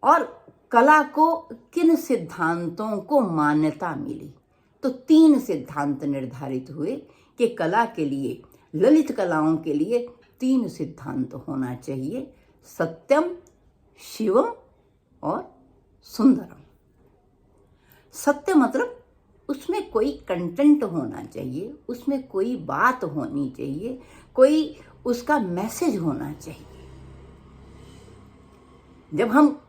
और कला को किन सिद्धांतों को मान्यता मिली? तो 3 सिद्धांत निर्धारित हुए कि कला के लिए, ललित कलाओं के लिए 3 सिद्धांत होना चाहिए: सत्यम, शिवम और सुंदरम। सत्य मतलब उसमें कोई कंटेंट होना चाहिए, उसमें कोई बात होनी चाहिए, कोई उसका मैसेज होना चाहिए। जब हम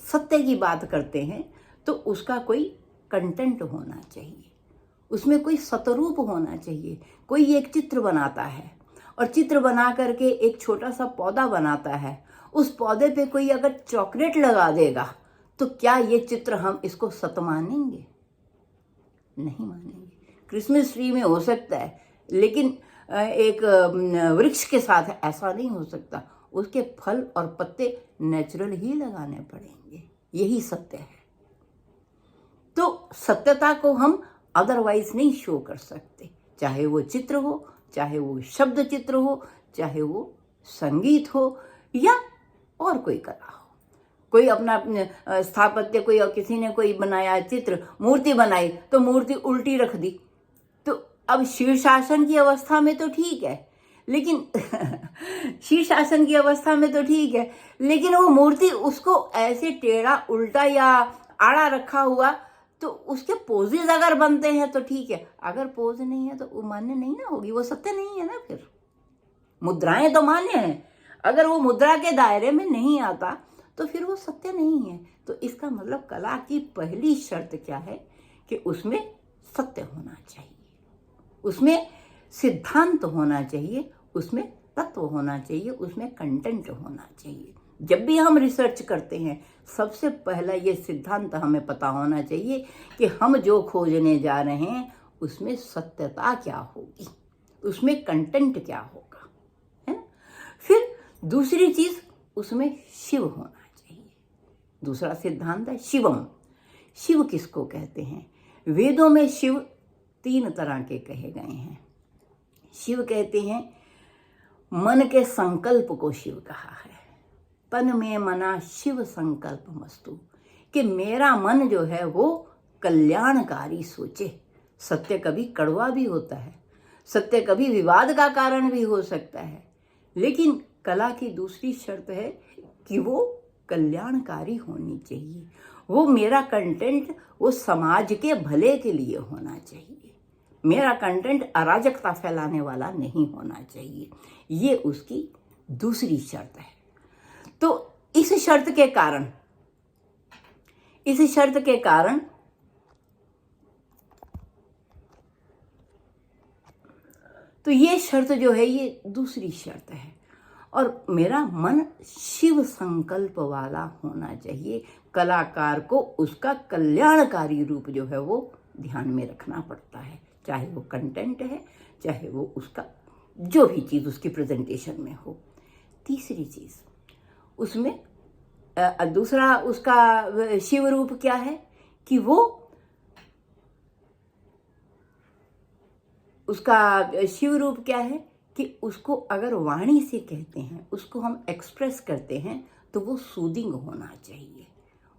सत्य की बात करते हैं तो उसका कोई कंटेंट होना चाहिए, उसमें कोई सतरूप होना चाहिए। कोई एक चित्र बनाता है और चित्र बना करके एक छोटा सा पौधा बनाता है, उस पौधे पे कोई अगर चॉकलेट लगा देगा तो क्या ये चित्र हम इसको सत्य मानेंगे? नहीं मानेंगे। क्रिसमस ट्री में हो सकता है, लेकिन एक वृक्ष के साथ ऐसा नहीं हो सकता। उसके फल और पत्ते नेचुरल ही लगाने पड़ेंगे। यही सत्य है। तो सत्यता को हम अदरवाइज नहीं शो कर सकते, चाहे वो चित्र हो, चाहे वो शब्द चित्र हो, चाहे वो संगीत हो या और कोई कला हो। कोई अपना स्थापत्य, कोई किसी ने कोई बनाया चित्र, मूर्ति बनाई तो मूर्ति उल्टी रख दी, तो अब शीर्षासन की अवस्था में तो ठीक है, लेकिन शीर्षासन की अवस्था में तो ठीक है, लेकिन वो मूर्ति उसको ऐसे टेढ़ा, उल्टा या आड़ा रखा हुआ, तो उसके पोजेज अगर बनते हैं तो ठीक है, अगर पोज नहीं है तो वो मान्य नहीं ना होगी, वो सत्य नहीं है ना। फिर मुद्राएं तो मान्य है, अगर वो मुद्रा के दायरे में नहीं आता तो फिर वो सत्य नहीं है। तो इसका मतलब कला की पहली शर्त क्या है कि उसमें सत्य होना चाहिए, उसमें सिद्धांत होना चाहिए, उसमें तत्व होना चाहिए, उसमें कंटेंट होना चाहिए। जब भी हम रिसर्च करते हैं, सबसे पहला ये सिद्धांत हमें पता होना चाहिए कि हम जो खोजने जा रहे हैं उसमें सत्यता क्या होगी, उसमें कंटेंट क्या होगा, है ना। फिर दूसरी चीज, उसमें शिव होना चाहिए। दूसरा सिद्धांत है शिवम। शिव किसको कहते हैं? वेदों में शिव 3 तरह के कहे गए हैं। शिव कहते हैं, मन के संकल्प को शिव कहा है। तन में मना शिव संकल्प मस्तु, कि मेरा मन जो है वो कल्याणकारी सोचे। सत्य कभी कड़वा भी होता है, सत्य कभी विवाद का कारण भी हो सकता है, लेकिन कला की दूसरी शर्त है कि वो कल्याणकारी होनी चाहिए। वो मेरा कंटेंट वो समाज के भले के लिए होना चाहिए। मेरा कंटेंट अराजकता फैलाने वाला नहीं होना चाहिए। ये उसकी दूसरी शर्त है। तो इस शर्त के कारण तो ये शर्त जो है ये दूसरी शर्त है, और मेरा मन शिव संकल्प वाला होना चाहिए। कलाकार को उसका कल्याणकारी रूप जो है वो ध्यान में रखना पड़ता है, चाहे वो कंटेंट है, चाहे वो उसका जो भी चीज़ उसकी प्रेजेंटेशन में हो। तीसरी चीज़ उसमें दूसरा उसका शिव रूप क्या है कि वो उसका शिव रूप क्या है कि उसको अगर वाणी से कहते हैं, उसको हम एक्सप्रेस करते हैं, तो वो सूदिंग होना चाहिए।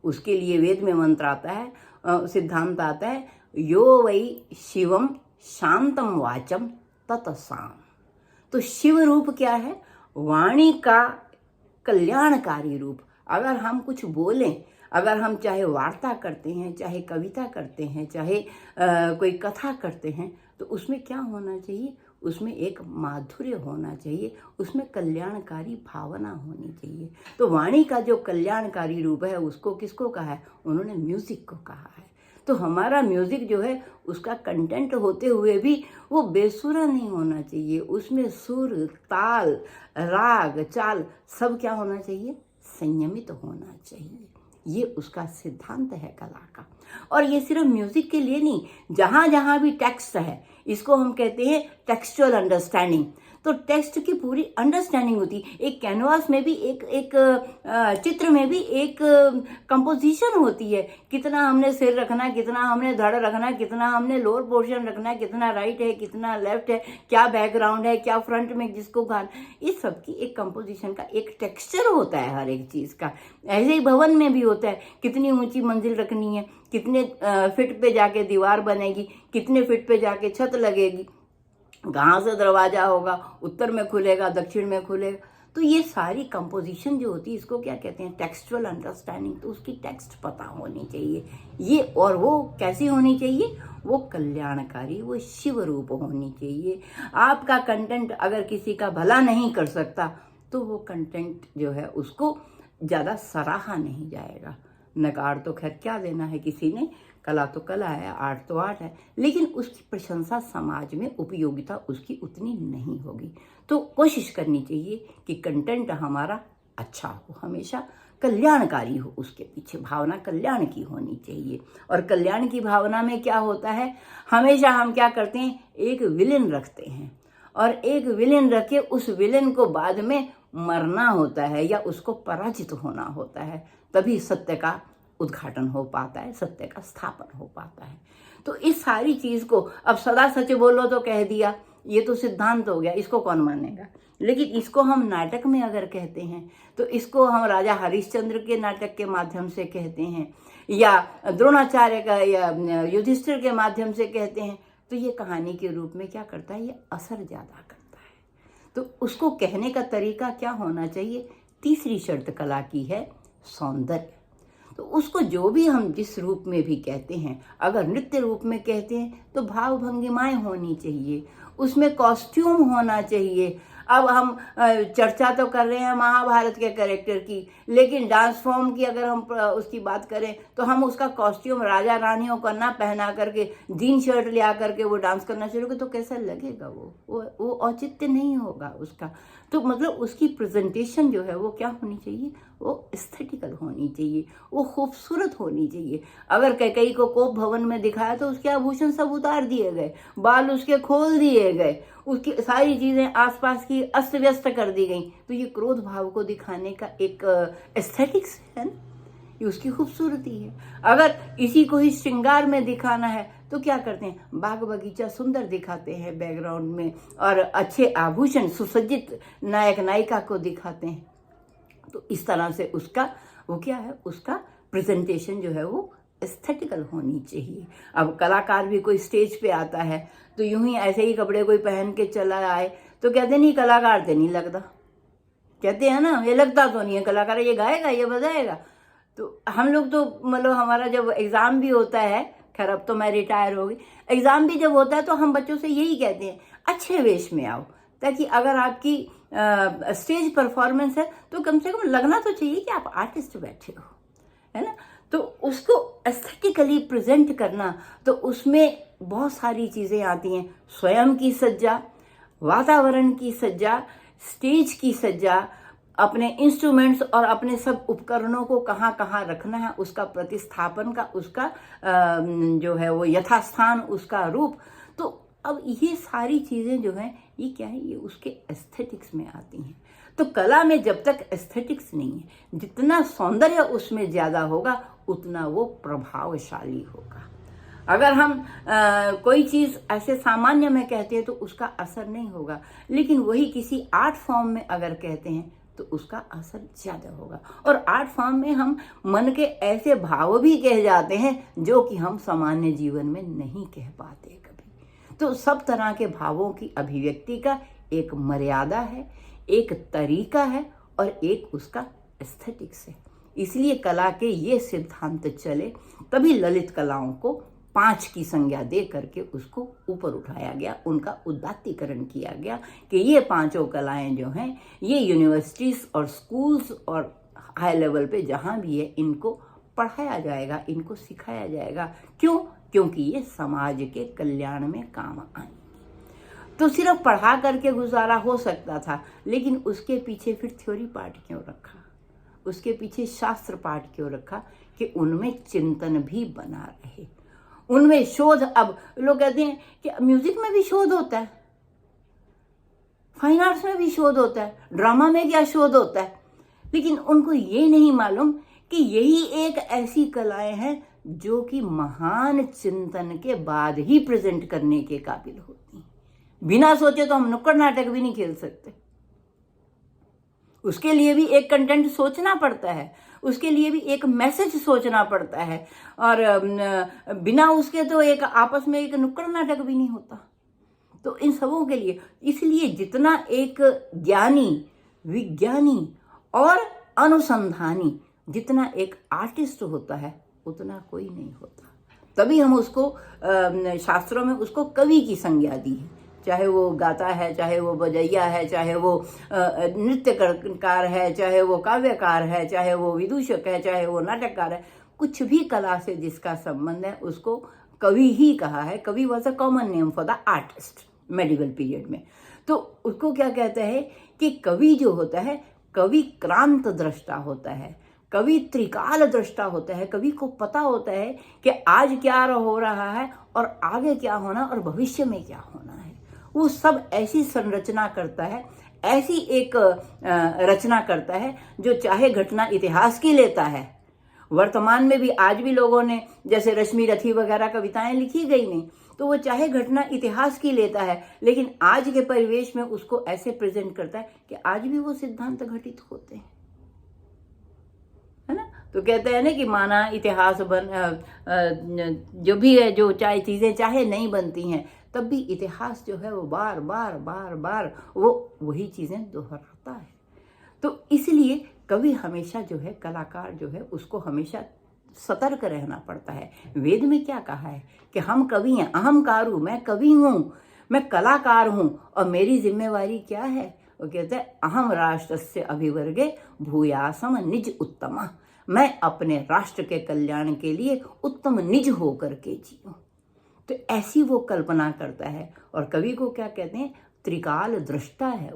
उसके लिए वेद में मंत्र आता है, सिद्धांत आता है, यो वै शिवम शांतम वाचम तत्साम। तो शिव रूप क्या है? वाणी का कल्याणकारी रूप। अगर हम कुछ बोलें, अगर हम चाहे वार्ता करते हैं, चाहे कविता करते हैं, चाहे कोई कथा करते हैं, तो उसमें क्या होना चाहिए? उसमें एक माधुर्य होना चाहिए, उसमें कल्याणकारी भावना होनी चाहिए। तो वाणी का जो कल्याणकारी रूप है उसको किसको कहा है? उन्होंने म्यूजिक को कहा है। तो हमारा म्यूजिक जो है उसका कंटेंट होते हुए भी वो बेसुरा नहीं होना चाहिए। उसमें सुर, ताल, राग, चाल सब क्या होना चाहिए? संयमित होना चाहिए। ये उसका सिद्धांत है कला का। और ये सिर्फ म्यूजिक के लिए नहीं, जहाँ जहाँ भी टेक्स्ट है, इसको हम कहते हैं टेक्सचुअल अंडरस्टैंडिंग। तो टेक्स्ट की पूरी अंडरस्टैंडिंग होती है। एक कैनवास में भी एक चित्र में भी एक कंपोजिशन होती है, कितना हमने सिर रखना है, कितना हमने धड़ रखना है, कितना हमने लोअर पोर्शन रखना है, कितना राइट है, कितना लेफ्ट है, क्या बैकग्राउंड है, क्या फ्रंट में जिसको गाना, इस सब की एक कंपोजिशन का एक टेक्सचर होता है हर एक चीज़ का। ऐसे ही भवन में भी होता है, कितनी ऊंची मंजिल रखनी है, कितने फीट पे जाके दीवार बनेगी, कितने फीट पे जाके छत लगेगी, कहाँ से दरवाजा होगा, उत्तर में खुलेगा, दक्षिण में खुलेगा। तो ये सारी कंपोजिशन जो होती है, इसको क्या कहते हैं, टेक्सचुअल अंडरस्टैंडिंग। तो उसकी टेक्स्ट पता होनी चाहिए ये, और वो कैसी होनी चाहिए, वो कल्याणकारी, वो शिव रूप होनी चाहिए। आपका कंटेंट अगर किसी का भला नहीं कर सकता तो वो कंटेंट जो है उसको ज़्यादा सराहा नहीं जाएगा। नकार तो खैर क्या देना है किसी ने, कला तो कला है, आर्ट तो आर्ट है, लेकिन उसकी प्रशंसा समाज में उपयोगिता उसकी उतनी नहीं होगी। तो कोशिश करनी चाहिए कि कंटेंट हमारा अच्छा हो, हमेशा कल्याणकारी हो, उसके पीछे भावना कल्याण की होनी चाहिए। और कल्याण की भावना में क्या होता है, हमेशा हम क्या करते हैं, एक विलेन रखते हैं, और एक विलेन रख के उस विलेन को बाद में मरना होता है या उसको पराजित होना होता है, तभी सत्य का उद्घाटन हो पाता है, सत्य का स्थापन हो पाता है। तो इस सारी चीज को, अब सदा सच बोलो तो कह दिया, ये तो सिद्धांत हो गया, इसको कौन मानेगा। लेकिन इसको हम नाटक में अगर कहते हैं तो इसको हम राजा हरिश्चंद्र के नाटक के माध्यम से कहते हैं, या द्रोणाचार्य का या युधिष्ठिर के माध्यम से कहते हैं, तो ये कहानी के रूप में क्या करता है, ये असर ज्यादा करता है। तो उसको कहने का तरीका क्या होना चाहिए, तीसरी शर्त कला की है सौंदर्य। तो उसको जो भी हम जिस रूप में भी कहते हैं, अगर नृत्य रूप में कहते हैं तो भाव भंगिमाएं होनी चाहिए, उसमें कॉस्ट्यूम होना चाहिए। अब हम चर्चा तो कर रहे हैं महाभारत के कैरेक्टर की, लेकिन डांस फॉर्म की अगर हम उसकी बात करें तो हम उसका कॉस्ट्यूम राजा रानियों को ना पहना करके जीन शर्ट ले आकर के वो डांस करना शुरू कर, तो कैसा लगेगा, वो औचित्य नहीं होगा उसका। तो मतलब उसकी प्रेजेंटेशन जो है वो क्या होनी चाहिए, वो एस्थेटिकल होनी चाहिए, वो खूबसूरत होनी चाहिए। अगर कैकेयी को कोप भवन में दिखाया तो उसके आभूषण सब उतार दिए गए, बाल उसके खोल दिए गए, उसकी सारी चीजें आसपास की अस्त व्यस्त कर दी गई, तो ये क्रोध भाव को दिखाने का एक एस्थेटिक्स है ना, ये उसकी खूबसूरती है। अगर इसी को ही श्रृंगार में दिखाना है तो क्या करते हैं, बाग बगीचा सुंदर दिखाते हैं बैकग्राउंड में, और अच्छे आभूषण सुसज्जित नायक नायिका को दिखाते हैं। तो इस तरह से उसका वो क्या है, उसका प्रेजेंटेशन जो है वो एस्थेटिकल होनी चाहिए। अब कलाकार भी कोई स्टेज पे आता है तो यूं ही ऐसे ही कपड़े कोई पहन के चला आए तो कहते नहीं कलाकार तो नहीं लगता, कहते हैं ना, ये लगता तो नहीं है कलाकार, ये गाएगा ये बजाएगा। तो हम लोग तो मतलब हमारा जब एग्जाम भी होता है, खैर अब तो मैं रिटायर हो गई, एग्जाम भी जब होता है तो हम बच्चों से यही कहते हैं अच्छे वेश में आओ, ताकि अगर आपकी स्टेज परफॉर्मेंस है तो कम से कम लगना तो चाहिए कि आप आर्टिस्ट बैठे हो, है ना। तो उसको एस्थेटिकली प्रेजेंट करना, तो उसमें बहुत सारी चीजें आती हैं, स्वयं की सज्जा, वातावरण की सज्जा, स्टेज की सज्जा, अपने इंस्ट्रूमेंट्स और अपने सब उपकरणों को कहाँ कहाँ रखना है, उसका प्रतिस्थापन का, उसका जो है वो यथास्थान, उसका रूप। तो अब ये सारी चीजें जो हैं ये क्या है, ये उसके एस्थेटिक्स में आती हैं। तो कला में जब तक एस्थेटिक्स नहीं है, जितना सौंदर्य उसमें ज्यादा होगा उतना वो प्रभावशाली होगा। अगर हम कोई चीज ऐसे सामान्य में कहते हैं तो उसका असर नहीं होगा, लेकिन वही किसी आर्ट फॉर्म में अगर कहते हैं तो उसका असर ज्यादा होगा। और आर्ट फॉर्म में हम मन के ऐसे भाव भी कह जाते हैं जो कि हम सामान्य जीवन में नहीं कह पाते कभी। तो सब तरह के भावों की अभिव्यक्ति का एक मर्यादा है, एक तरीका है, और एक उसका एस्थेटिक्स है। इसलिए कला के ये सिद्धांत चले, तभी ललित कलाओं को 5 की संज्ञा दे करके उसको ऊपर उठाया गया, उनका उदात्तीकरण किया गया कि ये 5 कलाएं जो हैं ये यूनिवर्सिटीज और स्कूल्स और हाई लेवल पे जहाँ भी है इनको पढ़ाया जाएगा, इनको सिखाया जाएगा। क्यों? क्योंकि ये समाज के कल्याण में काम आएंगे। तो सिर्फ पढ़ा करके गुजारा हो सकता था, लेकिन उसके पीछे फिर थ्योरी पार्ट क्यों रखा? उसके पीछे शास्त्र पाठ क्यों रखा? कि उनमें चिंतन भी बना रहे, उनमें शोध। अब लोग कहते हैं कि म्यूजिक में भी शोध होता है, फाइन आर्ट्स में भी शोध होता है, ड्रामा में क्या शोध होता है, लेकिन उनको ये नहीं मालूम कि यही एक ऐसी कलाएं हैं जो कि महान चिंतन के बाद ही प्रेजेंट करने के काबिल होती हैं। बिना सोचे तो हम नुक्कड़ नाटक भी नहीं खेल सकते, उसके लिए भी एक कंटेंट सोचना पड़ता है, उसके लिए भी एक मैसेज सोचना पड़ता है, और बिना उसके तो एक आपस में एक नुक्कड़ नाटक भी नहीं होता। तो इन सबों के लिए, इसलिए जितना एक ज्ञानी, विज्ञानी और अनुसंधानी, जितना एक आर्टिस्ट होता है, उतना कोई नहीं होता। तभी हम उसको शास्त्रों में उसको कवि की संज्ञा दी है। चाहे वो गाता है, चाहे वो बजैया है, चाहे वो नृत्यकार है, चाहे वो काव्यकार है, चाहे वो विदूषक है, चाहे वो नाटककार है, कुछ भी कला से जिसका संबंध है उसको कवि ही कहा है। कवि was a common name for the artist medieval period में। तो उसको क्या कहते हैं कि कवि जो होता है, कवि क्रांत दृष्टा होता है, कवि त्रिकाल दृष्टा होता है। कवि को पता होता है कि आज क्या हो रहा है और आगे क्या होना और भविष्य में क्या होना है। वो सब ऐसी संरचना करता है, ऐसी एक रचना करता है जो चाहे घटना इतिहास की लेता है। वर्तमान में भी आज भी लोगों ने जैसे रश्मि रथी वगैरह कविताएं लिखी गई नहीं, तो वो चाहे घटना इतिहास की लेता है, लेकिन आज के परिवेश में उसको ऐसे प्रेजेंट करता है कि आज भी वो सिद्धांत घटित होते हैं, है ना। तो कहते हैं ना कि माना इतिहास जो भी है, जो चाहे चीजें चाहे नहीं बनती हैं, तब भी इतिहास जो है वो बार बार बार बार वो वही चीजें दोहराता है। तो इसलिए कवि हमेशा जो है, कलाकार जो है, उसको हमेशा सतर्क रहना पड़ता है। वेद में क्या कहा है कि हम कवि हैं, अहंकारु, मैं कवि हूँ, मैं कलाकार हूँ, और मेरी जिम्मेवारी क्या है? वो कहते हैं अहम राष्ट्रस्य अभिवर्गे भूयासम निज उत्तमा, मैं अपने राष्ट्र के कल्याण के लिए उत्तम निज होकर के जीऊं। तो ऐसी वो कल्पना करता है। और कवि को क्या कहते हैं? त्रिकाल दृष्टा है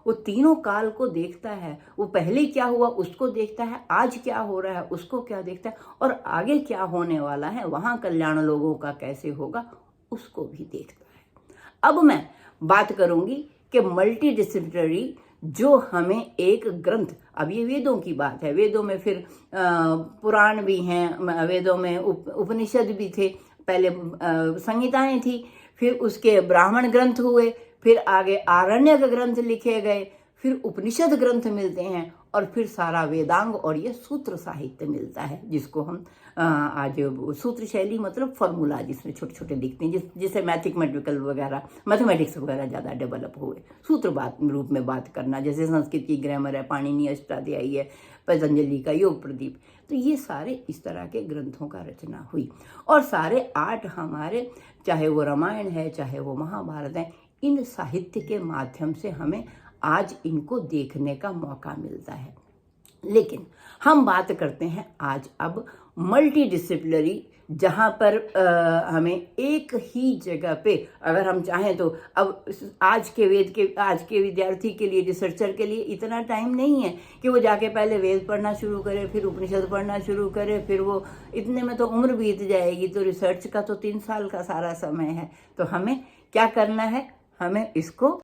वो तीनों काल को देखता है। वो पहले क्या हुआ उसको देखता है, आज क्या हो रहा है उसको क्या देखता है, और आगे क्या होने वाला है, वहां कल्याण लोगों का कैसे होगा उसको भी देखता है। अब मैं बात करूंगी कि मल्टी डिसिप्लिनरी जो हमें एक ग्रंथ, अब ये वेदों की बात है, वेदों में फिर पुराण भी हैं, वेदों में उपनिषद भी थे, पहले संहिताएं थी, फिर उसके ब्राह्मण ग्रंथ हुए, फिर आगे आरण्यक ग्रंथ लिखे गए, फिर उपनिषद ग्रंथ मिलते हैं, और फिर सारा वेदांग और ये सूत्र साहित्य मिलता है, जिसको हम आज सूत्र शैली मतलब फॉर्मूला जिसमें छोटे छोटे दिखते हैं, जिसे मैथमेटिक्स वगैरह ज़्यादा डेवलप हुए, सूत्र रूप में बात करना, जैसे संस्कृत की ग्रामर है, पाणिनि अष्टाध्यायी है, पतंजलि का योग प्रदीप। तो ये सारे इस तरह के ग्रंथों का रचना हुई, और सारे 8 हमारे, चाहे वो रामायण है, चाहे वो महाभारत है, इन साहित्य के माध्यम से हमें आज इनको देखने का मौका मिलता है। लेकिन हम बात करते हैं आज अब मल्टी डिसिप्लिनरी, जहाँ पर हमें एक ही जगह पे, अगर हम चाहें तो, अब आज के विद्यार्थी के लिए, रिसर्चर के लिए इतना टाइम नहीं है कि वो जाके पहले वेद पढ़ना शुरू करे, फिर उपनिषद पढ़ना शुरू करे, फिर वो इतने में तो उम्र बीत जाएगी। तो रिसर्च का तो 3 साल का सारा समय है। तो हमें क्या करना है? हमें इसको